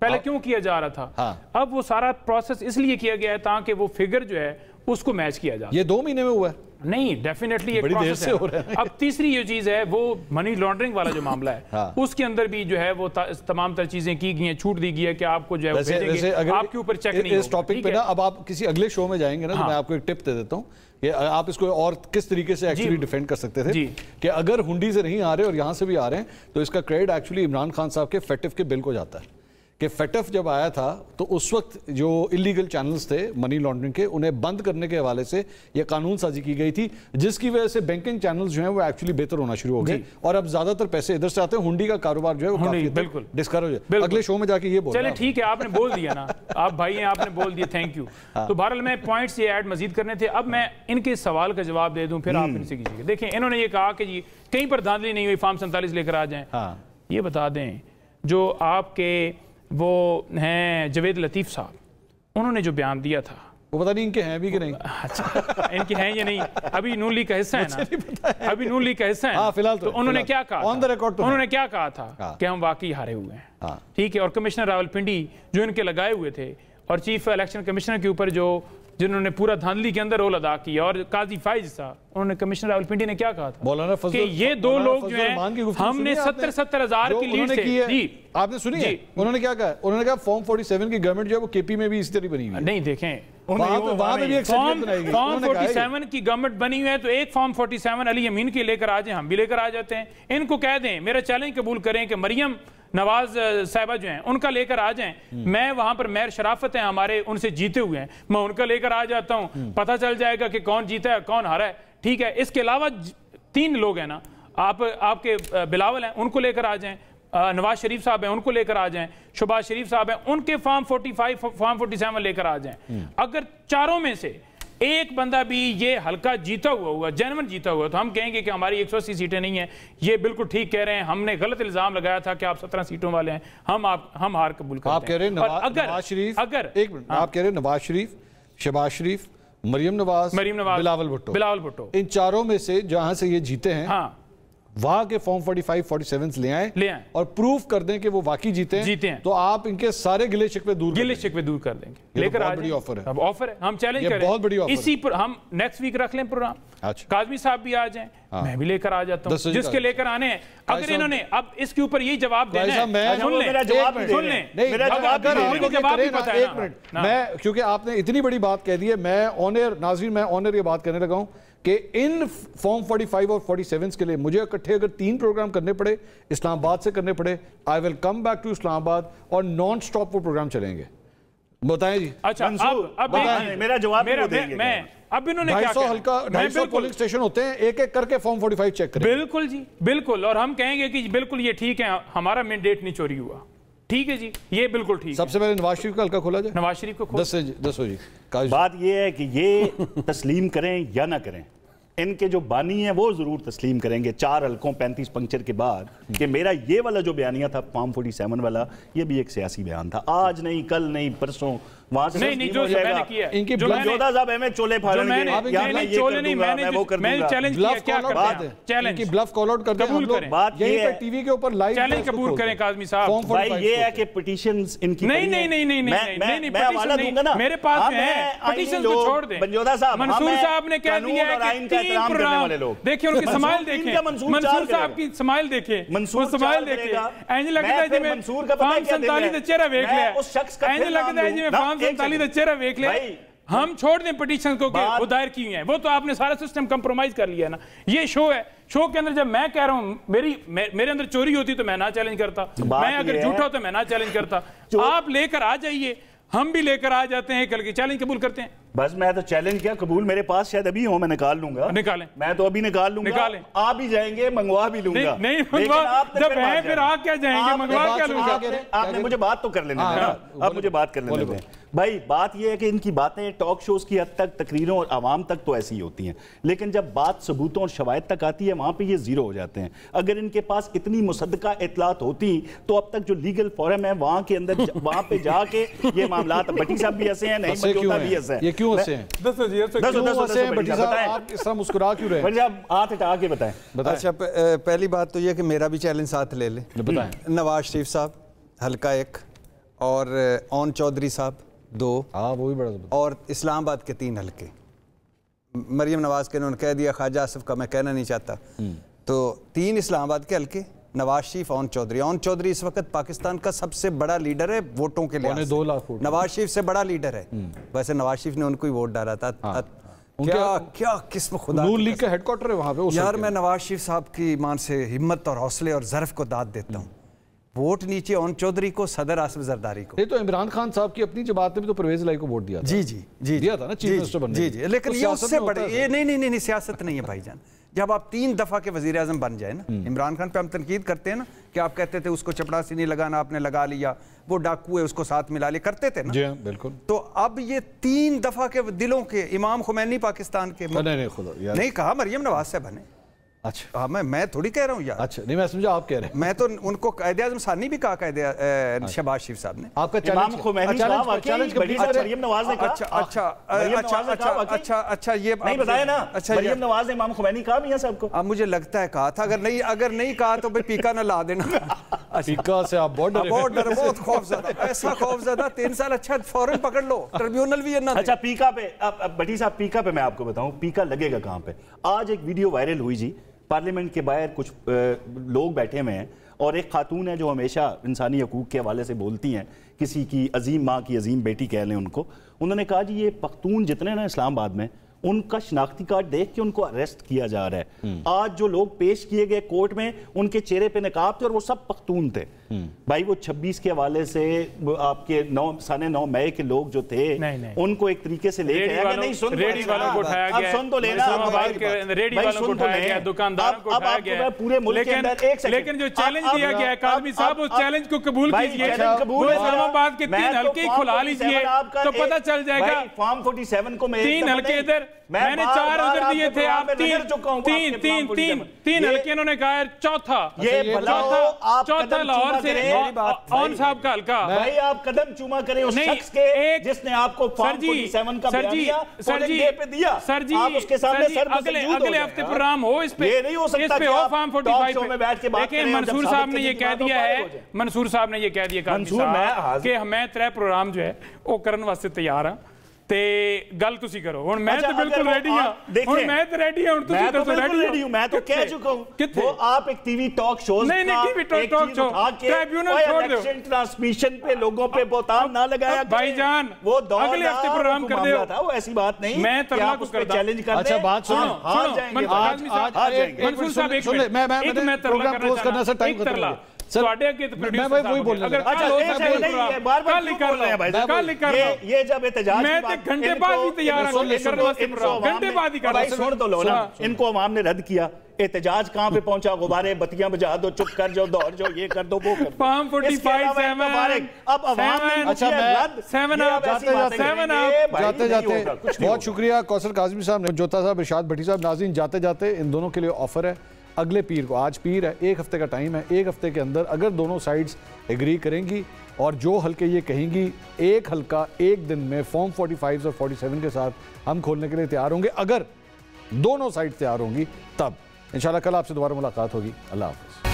پہلے کیوں کیا جا رہا تھا, اب وہ سارا پروسیس اس لیے کیا گیا ہے تاکہ وہ فگر جو ہے اس کو میچ کیا جائے. یہ 2 مہینے میں ہوا ہے؟ نہیں, ڈیفینیٹلی ایک پروسیس ہے. اب تیسری یہ چیز ہے وہ منی لانڈرنگ والا جو معاملہ ہے, اس کے اندر بھی جو ہے وہ تمام تر چیزیں کی گئی ہیں, چھوٹ دی گئی ہے کہ آپ کو جو ہے وہ بھیجیں گے, آپ کے اوپر چیک نہیں ہوگا. اس ٹاپک پہ نا اب آپ کسی اگلے شو میں جائیں گے نا تو میں آپ کو ایک ٹپ دے دیتا ہوں کہ آپ اس کو اور کس طریقے سے ایکچولی ڈیفینڈ کر سکتے تھے کہ اگر ہنڈی سے نہیں آ رہے اور یہاں سے بھی آ رہے ہیں تو اس کا کریڈٹ ایکچولی عمران خان صاحب کے فیٹف کے بل کو جاتا ہے. کہ فیٹف جب آیا تھا تو اس وقت جو انلیگل چینلز تھے منی لانڈرنگ کے, انہیں بند کرنے کے حوالے سے یہ قانون سازی کی گئی تھی, جس کی وجہ سے بینکنگ چینلز جو ہیں وہ ایکچولی بہتر ہونا شروع ہو گئے اور اب زیادہ تر پیسے ادھر سے آتے ہیں. ہنڈی کا کاروبار جو ہے وہ کافی بالکل ڈسکریج ہے. اگلے شو میں جا کے یہ بول. چلے ٹھیک ہے, آپ نے بول دیا نا, آپ بھائی ہیں, آپ نے بول دیا, تھینک یو. تو بہرحال میں پوائنٹس یہ ایڈ مزید کرنے تھے. اب میں ان کے سوال کا جواب دے دوں, پھر آپ ان سے کیجیے. دیکھیں, انہوں نے یہ کہا کہ جی کہیں پر دھاندلی نہیں ہوئی, فارم 47 لے کر آ جائیں. یہ بتا دیں, جو آپ کے وہ ہیں جوید لطیف صاحب, انہوں نے جو بیان دیا تھا, وہ پتہ نہیں ان کے ہیں بھی کہ نہیں. اچھا, ان کے ہیں یا نہیں, ابھی نون لیگ کا حصہ ہے نا, ابھی نون لیگ کا حصہ ہے. فی الحال تو انہوں نے کیا کہا, انہوں نے کیا کہا تھا کہ ہم واقعی ہارے ہوئے ہیں, ٹھیک ہے. اور کمشنر راولپنڈی جو ان کے لگائے ہوئے تھے, اور چیف الیکشن کمشنر کے اوپر جنہوں نے پورا دھاندلی کے اندر رول ادا کیا, اور قاضی فائز صاحب, انہوں نے کمشنر راولپنڈی نے کیا کہا تھا کہ یہ 2 لوگ جو ہیں ہم نے 70 ہزار کی لیڈ سے. جی آپ نے سنی ہے انہوں نے کیا کہا, انہوں نے کہا فارم 47 کی گورنمنٹ جو ہے وہ کے پی میں بھی اسی طرح بنی ہوئی ہے. نہیں دیکھیں, وہاں پہ بھی ایک سیکشن بنائی گئی. فارم 47 کی گورنمنٹ بنی ہوئی ہے تو ایک فارم 47 علی امین کے لے کر آ جائیں, ہم بھی لے کر آ جاتے ہیں. ان کو کہہ دیں, میرا چیلنج قبول کریں کہ مریم نواز صاحبہ جو ہیں ان کا لے کر آ جائیں. میں وہاں پر مہر شرافت ہیں ہمارے, ان سے جیتے ہوئے ہیں, میں ان کا لے کر آ جاتا ہوں, پتہ چل جائے گا کہ کون جیتا ہے کون ہارا ہے, ٹھیک ہے. اس کے علاوہ 3 لوگ ہیں نا, آپ کے بلاول ہیں, ان کو لے کر آ جائیں, نواز شریف صاحب ہیں ان کو لے کر آ جائیں, شہباز شریف صاحب ہیں ان کے فارم 45 فارم 47 لے کر آ جائیں. اگر چاروں میں سے ایک بندہ بھی یہ حلقہ جیتا ہوا جینون جیتا ہوا, تو ہم کہیں گے کہ ہماری 180 سیٹیں نہیں ہیں. یہ بالکل ٹھیک کہہ رہے ہیں, ہم نے غلط الزام لگایا تھا کہ آپ 17 سیٹوں والے ہیں, ہم ہار قبول کرتے ہیں. آپ کہہ رہے ہیں نواز شریف, ایک منٹ, آپ کہہ رہے ہیں نواز شریف, شہباز شریف, مریم نواز, بلاول بھٹو, ان چاروں میں سے جہاں سے یہ جیتے ہیں وہاں کے فارم 45 47 لے آئیں اور پروف کر دیں کہ وہ واقعی جیتے ہیں, تو آپ ان کے سارے گلے شکوے دور کر دیں گے. لے کر آ جائیں, آفر ہے, ہم چیلنج کریں, بہت بڑی آفر, اسی پر ہم نیکسٹ ویک رکھ لیں پروگرام. کاظمی صاحب بھی آ جائیں, میں بھی لے کر آ جاتا ہوں, جس کے لے کر آنے ہیں. اگر انہوں نے اب اس کے اوپر یہی جواب دینا ہے, میں کیونکہ آپ نے اتنی بڑی بات کہہ دی ہے, میں آنر ناظرین میں آنر یہ بات کرنے لگا ہوں کہ ان فارم 45 اور 47 کے لیے مجھے اکٹھے اگر 3 پروگرام کرنے پڑے اسلام آباد سے کرنے پڑے I will come back to اسلام آباد اور نان سٹاپ وہ پروگرام چلیں گے. بتائیں جی. اچھا اب میرا جواب میں اب انہوں نے کیا 250 پولنگ سٹیشن ہوتے ہیں, ایک ایک کر کے فارم 45 چیک کریں. بالکل جی بالکل, اور ہم کہیں گے کہ بالکل یہ ٹھیک ہے, ہمارا مینڈیٹ نہیں چوری ہوا. ٹھیک ہے جی, یہ بالکل ٹھیک. سب سے پہلے نواز شریف کا حلقہ کھولا جائے. نواز شریف کو دسو جی. بات یہ ہے کہ یہ تسلیم کریں یا نہ کریں, ان کے جو بانی ہیں وہ ضرور تسلیم کریں گے 4 حلقوں 35 پنکچر کے بعد کہ میرا یہ والا جو بیانیہ تھا فارم 47 والا, یہ بھی ایک سیاسی بیان تھا. آج نہیں, کل نہیں, پرسوں وہاں سے نہیں جو میں نے کیا ان کی جودہ صاحب احمد چولے پھاڑیں گے, میں وہ کر دوں گا, چیلنج کیا کرتے ہیں, چیلنج کی بلف کال آؤٹ کرتے ہیں ہم لوگ. بات یہ ہے ٹی وی کے اوپر لائیو چیلنج قبول کریں کاظمی صاحب. بھائی یہ ہے کہ پٹیشنز ان کی نہیں میں حوالہ دوں گا نا, میرے پاس ہے پٹیشن کو چھوڑ دیں. بنجودہ صاحب, منصور صاحب نے کہہ دیا ہے کہ 3 پروگرام دیکھیں, ان کی سمائل دیکھیں, منصور صاحب کی سمائل دیکھیں, وہ سمائل دیکھیں. اینج لگتا ہے جی میں فارم 47 دا چہرہ دیکھ لیا, اینج لگتا ہے جی میں فارم 47 دا چہرہ دیکھ لیا. ہم چھوڑ دیں پٹیشن کو کہ وہ دائر کی ہیں, وہ تو آپ نے سارا سسٹم کمپرومائز کر لیا نا. یہ شو ہے, شو کے اندر جب میں کہہ رہا ہوں میرے اندر چوری ہوتی تو میں نہ چیلنج کرتا, میں اگر جھوٹا ہو تو میں نہ چیلنج کرتا. آپ لے کر آ جائیے, ہم بھی لے کر آ جاتے ہیں, کل کی چیلنج قبول کرتے ہیں. بس میں تو چیلنج کیا قبول, میرے پاس شاید ابھی ہوں, میں نکال لوں گا. نکالیں, میں تو ابھی نکال لوں گا. آپ بھی جائیں گے, منگوا بھی لوں گا. نہیں منگوا, جب ہیں پھر آپ کیا جائیں گے, منگوا کیا لوں گا. آپ نے مجھے بات تو کر لینے دیں نا, اب مجھے بات کر لینے دیں. بھائی بات یہ ہے کہ ان کی باتیں ٹاک شوز کی حد تک, تقریروں اور عوام تک تو ایسی ہی ہوتی ہیں, لیکن جب بات ثبوتوں اور شواہد تک آتی ہے وہاں پہ یہ زیرو ہو جاتے ہیں. اگر ان کے پاس اتنی مصدقہ اطلاعات ہوتی تو اب تک جو لیگل فورم ہے وہاں کے اندر, وہاں پہ جا کے یہ معاملات, بٹی صاحب بھی ایسے ہیں, نہیں بنجودہ بھی ایسے ہیں. یہ کیوں ایسے ہیں؟ بٹی صاحب آپ اس طرح مسکرا کیوں رہے ہیں؟ بٹی صاحب ہاتھ ہٹا کے بتائیں. اچھا پہلی بات تو یہ کہ میرا بھی چیلنج ساتھ لے لیں. بتائیں. نواز شریف صاحب حلقہ 1 اور اون چودھری صاحب 2, وہ بھی بڑا اور اسلام آباد کے 3 حلقے. مریم نواز کے انہوں نے کہہ دیا, خواجہ آصف کا میں کہنا نہیں چاہتا. تو 3 اسلام آباد کے حلقے, نواز شریف, اون چودھری. اون چودھری اس وقت پاکستان کا سب سے بڑا لیڈر ہے ووٹوں کے لحاظ سے, 2 لاکھ ووٹ نواز شریف سے بڑا لیڈر ہے. ویسے نواز شریف نے ان کو ہی ووٹ ڈالا تھا. کیا قسم خدا, نون لیگ کا ہیڈ کوارٹر ہے وہاں پہ. یار میں نواز شریف صاحب کی ایمان سے ہمت اور حوصلے اور ظرف کو داد دیتا ہوں. ووٹ نیچے اون چودھری کو, صدر آصف زرداری کو. یہ تو عمران خان صاحب کی اپنی جماعت نے بھی تو پرویز الہی کو ووٹ دیا تھا. جی دیا تھا نا چیف منسٹر بننے. جی لیکن یہ اس سے بڑے, یہ نہیں سیاست نہیں ہے بھائی جان. جب آپ 3 دفعہ کے وزیر اعظم بن جائیں نا, عمران خان پہ ہم تنقید کرتے ہیں نا کہ آپ کہتے تھے اس کو چپڑاسی نہیں لگانا, آپ نے لگا لیا, وہ ڈاکو ہے اس کو ساتھ ملا لے, کرتے تھے نا. جی ہاں بالکل. تو اب یہ 3 دفعہ کے دلوں کے, امام خمینی پاکستان کے, نہیں کہا مریم نواز سے بنے. اچھا میں تھوڑی کہہ رہا ہوں یار. اچھا نہیں میں سمجھا آپ کہہ رہے ہیں. میں تو ان کو قائد اعظم ثانی بھی کہا, قائد شہباز شریف صاحب نے. آپ کا امام خمینی صاحب چیلنج مریم نواز نے کہا. اچھا یہ نہیں بتایا نا, مریم نواز نے امام خمینی کہا میاں صاحب کو. اب مجھے لگتا ہے کہا تھا, اگر نہیں کہا تو بھئی پیکا نہ لا دینا. پیکا سے آپ بہت ڈرے, بہت خوف زدہ, ایسا خوف زدہ 3 سال. اچھا فوراً پکڑ لو, ٹریبیونل بھی ہے نا. اچھا پیکا پہ, بٹی صاحب پیکا پہ میں آپ کو بتاؤں پیکا لگے گا کہاں پہ. آج ایک ویڈیو وائرل ہوئی جی, پارلیمنٹ کے باہر کچھ لوگ بیٹھے ہوئے ہیں اور ایک خاتون ہے جو ہمیشہ انسانی حقوق کے حوالے سے بولتی ہیں, کسی کی عظیم ماں کی عظیم بیٹی کہہ لیں ان کو. انہوں نے کہا جی یہ پختون جتنے نا اسلام آباد میں, ان کا شناختی کارڈ دیکھ کے ان کو اریسٹ کیا جا رہا ہے. آج جو لوگ پیش کیے گئے کورٹ میں ان کے چہرے پہ نقاب تھے اور وہ سب پختون تھے. بھائی وہ 26 کے حوالے سے آپ کے 9 مئی کے لوگ جو تھے ان کو ایک طریقے سے لے کے آیا گیا. نہیں سن, ریڈی والوں کو اٹھایا گیا, اب سن تو لینا, ریڈی والوں کو اٹھایا گیا, دکانداروں کو اٹھایا گیا, پورے ملک کے اندر ایک سیکنڈ, لیکن جو چیلنج دیا گیا ہے کاظمی صاحب, اس چیلنج کو قبول کیجئے. وہ اسلام آباد کے 3 حلقے ہی کھلا لیجئے تو پتہ چل جائے گا. فارم 47 کو میں 3 حلقے ادھر, میں نے 4 ادھر دیے تھے, آپ 3 حلقے انہوں نے کہا ہے. چوتھا لاہور سے اون صاحب کا حلقہ. بھائی آپ قدم چوما کریں اس شخص کے جس نے آپ کو فارم 47 کا بیانیہ پولنگ ڈے پہ دیا. آپ اس کے سامنے سر پہ سجود ہو جائے. اگلے ہفتے پروگرام ہو اس پہ, یہ نہیں ہو سکتا کہ آپ ٹاک شو میں بیٹھ کے بات کریں. لیکن منصور صاحب نے یہ کہہ دیا ہے, منصور صاحب نے یہ کہہ دیا کہ میں 3 پروگرام جو ہے وہ کرن واسطے تیار ہاں. تے گل تسی کرو ہن میں تو بالکل ریڈی ہاں ہن میں تو ریڈی ہوں میں تو بالکل ریڈی ہوں میں تو کہہ چکا ہوں وہ آپ ایک ٹی وی ٹاک شوز نہیں TV talk show tribunal چھوڑ دو الیکشن ٹرانسمیشن پہ لوگوں پہ بہتان نہ لگایا بھائی جان وہ دور اگلے ہفتے پروگرام کر دے تھا وہ ایسی بات نہیں میں کہ آپ اس پہ چیلنج کر دیں اچھا بات سنو ہار جائیں گے منصور صاحب ایک منٹ میں پروگرام کلوز کرنا سر ٹائم ختم ہو گیا یہ جب احتجاج گھنٹے بعد ہی تیار ان کو عوام نے رد کیا احتجاج کہاں پہ پہنچا غبارے بتیاں بجھا دو چپ کر جاؤ دوڑ جاؤ یہ کر دو وہ کر دو فارم 45 اب عوام نے جاتے جاتے بہت شکریہ کوثر کاظمی صاحب نے جوتا صاحب ارشاد بھٹی صاحب ناظرین جاتے جاتے ان دونوں کے لیے آفر ہے اگلے پیر کو آج پیر ہے ایک ہفتے کا ٹائم ہے ایک ہفتے کے اندر اگر دونوں سائیڈز ایگری کریں گی اور جو حلقے یہ کہیں گی ایک حلقہ ایک دن میں فارم 45 اور 47 کے ساتھ ہم کھولنے کے لیے تیار ہوں گے اگر دونوں سائیڈ تیار ہوں گی تب انشاءاللہ کل آپ سے دوبارہ ملاقات ہوگی اللہ حافظ